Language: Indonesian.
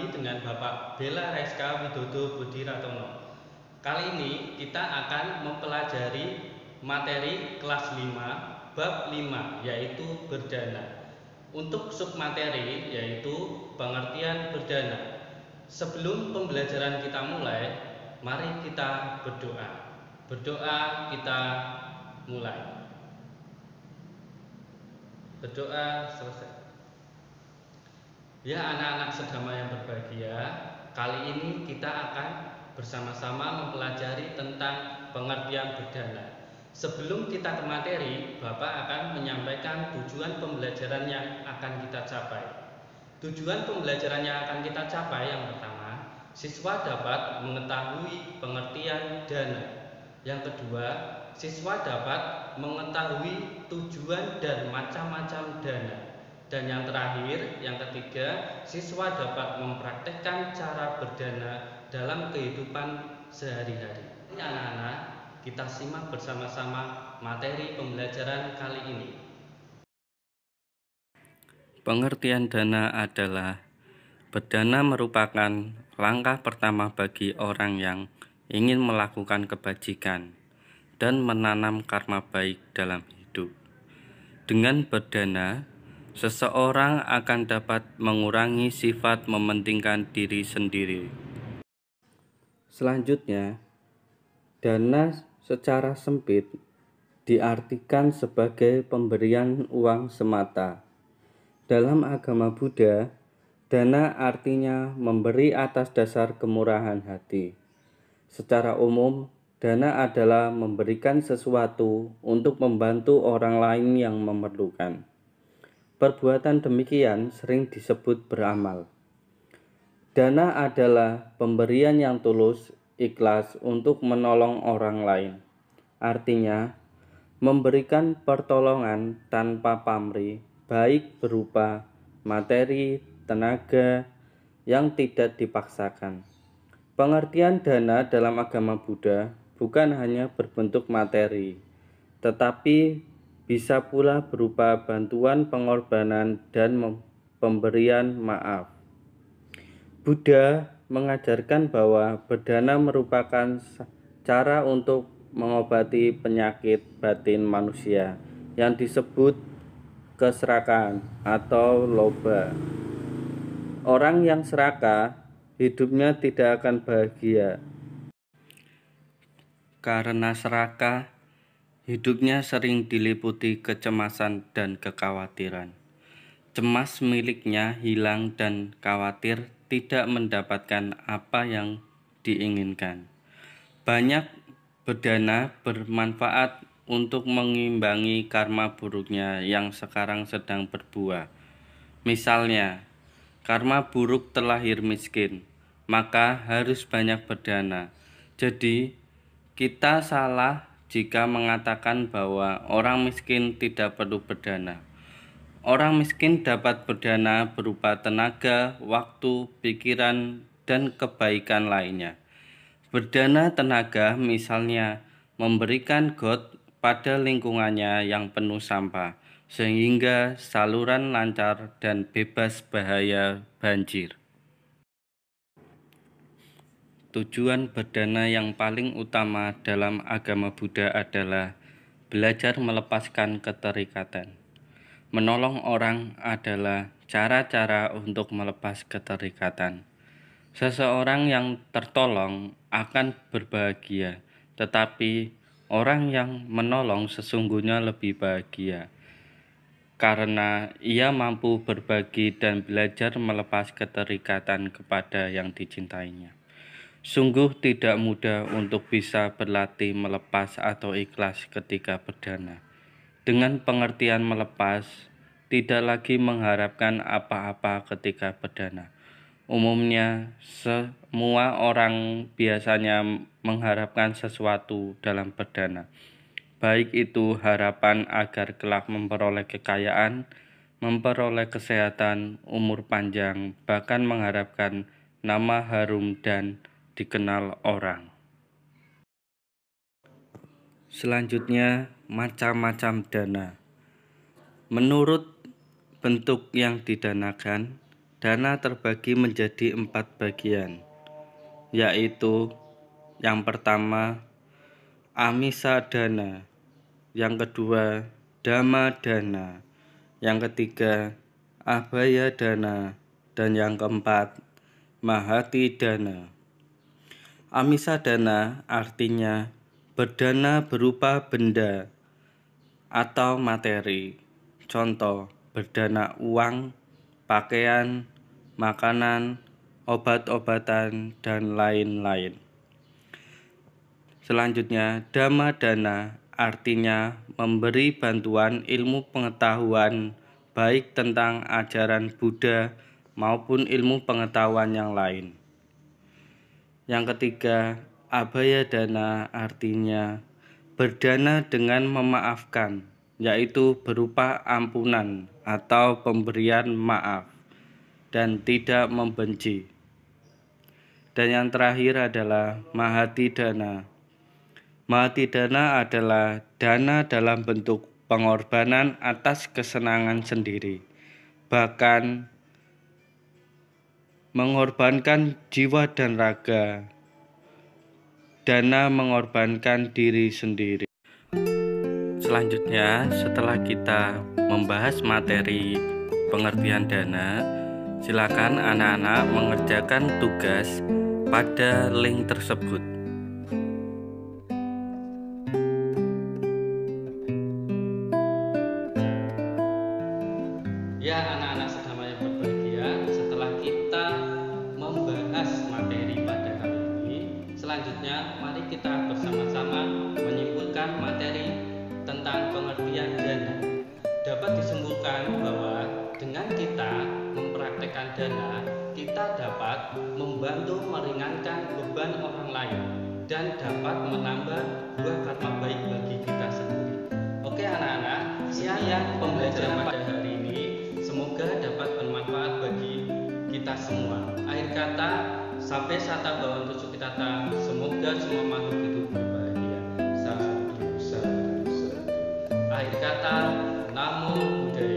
lagi dengan Bapak Bella Reska Widodo Budiratono. Kali ini kita akan mempelajari materi kelas 5 bab 5 yaitu berdana. Untuk submateri yaitu pengertian berdana. Sebelum pembelajaran kita mulai, mari kita berdoa. Berdoa kita mulai. Berdoa selesai. Ya anak-anak sedama yang berbahagia, kali ini kita akan bersama-sama mempelajari tentang pengertian berdana. Sebelum kita ke materi, Bapak akan menyampaikan tujuan pembelajaran yang akan kita capai. Tujuan pembelajaran yang akan kita capai yang pertama, siswa dapat mengetahui pengertian dana. Yang kedua, siswa dapat mengetahui tujuan dan macam-macam dana. Dan yang terakhir, yang ketiga, siswa dapat mempraktekkan cara berdana dalam kehidupan sehari-hari. Anak-anak, kita simak bersama-sama materi pembelajaran kali ini. Pengertian dana adalah berdana merupakan langkah pertama bagi orang yang ingin melakukan kebajikan dan menanam karma baik dalam hidup. Dengan berdana, seseorang akan dapat mengurangi sifat mementingkan diri sendiri. Selanjutnya, dana secara sempit diartikan sebagai pemberian uang semata. Dalam agama Buddha, dana artinya memberi atas dasar kemurahan hati. Secara umum, dana adalah memberikan sesuatu untuk membantu orang lain yang memerlukan. Perbuatan demikian sering disebut beramal. Dana adalah pemberian yang tulus, ikhlas untuk menolong orang lain. Artinya, memberikan pertolongan tanpa pamrih, baik berupa materi, tenaga, yang tidak dipaksakan. Pengertian dana dalam agama Buddha bukan hanya berbentuk materi, tetapi bisa pula berupa bantuan, pengorbanan, dan pemberian maaf. Buddha mengajarkan bahwa berdana merupakan cara untuk mengobati penyakit batin manusia yang disebut keserakahan atau loba. Orang yang serakah hidupnya tidak akan bahagia. Karena serakah, hidupnya sering diliputi kecemasan dan kekhawatiran. Cemas miliknya hilang dan khawatir tidak mendapatkan apa yang diinginkan. Banyak berdana bermanfaat untuk mengimbangi karma buruknya yang sekarang sedang berbuah. Misalnya, karma buruk terlahir miskin, maka harus banyak berdana. Jadi, kita salah jika mengatakan bahwa orang miskin tidak perlu berdana. Orang miskin dapat berdana berupa tenaga, waktu, pikiran, dan kebaikan lainnya. Berdana tenaga misalnya memberikan got pada lingkungannya yang penuh sampah, sehingga saluran lancar dan bebas bahaya banjir. Tujuan berdana yang paling utama dalam agama Buddha adalah belajar melepaskan keterikatan. Menolong orang adalah cara-cara untuk melepas keterikatan. Seseorang yang tertolong akan berbahagia, tetapi orang yang menolong sesungguhnya lebih bahagia, karena ia mampu berbagi dan belajar melepas keterikatan kepada yang dicintainya. Sungguh tidak mudah untuk bisa berlatih melepas atau ikhlas ketika berdana. Dengan pengertian melepas, tidak lagi mengharapkan apa-apa ketika berdana. Umumnya, semua orang biasanya mengharapkan sesuatu dalam berdana. Baik itu harapan agar kelak memperoleh kekayaan, memperoleh kesehatan, umur panjang, bahkan mengharapkan nama harum dan dikenal orang. Selanjutnya, macam-macam dana. Menurut bentuk yang didanakan, dana terbagi menjadi 4 bagian, yaitu yang pertama amisa dana, yang kedua dhamma dana, yang ketiga abhaya dana, dan yang keempat mahati dana. Amisa dana artinya berdana berupa benda atau materi, contoh berdana uang, pakaian, makanan, obat-obatan, dan lain-lain. Selanjutnya, dhamma dana artinya memberi bantuan ilmu pengetahuan baik tentang ajaran Buddha maupun ilmu pengetahuan yang lain. Yang ketiga, abhaya dana artinya berdana dengan memaafkan, yaitu berupa ampunan atau pemberian maaf dan tidak membenci. Dan yang terakhir adalah mahati dana. Mahati dana adalah dana dalam bentuk pengorbanan atas kesenangan sendiri, bahkan mengorbankan jiwa dan raga. Dana mengorbankan diri sendiri. Selanjutnya, setelah kita membahas materi pengertian dana, silakan anak-anak mengerjakan tugas pada link tersebut. Ya, anak-anak sedama yang berbahagia, setelah kita membahas materi pada kali ini, selanjutnya mari kita bersama-sama menyimpulkan materi tentang pengertian dana. Dapat disimpulkan bahwa dengan kita mempraktekkan dana, kita dapat membantu meringankan beban orang lain dan dapat menambah buah karma baik bagi kita sendiri. Oke anak-anak, sekian pembelajaran pada hari ini. Semoga dapat bermanfaat bagi kita semua. Akhir kata, sampai sata bawang tujuh kita tak. Semoga semua makhluk hidup berbahagia. Sadu, sadu, sadu. Akhir kata, Namo Buddhaya.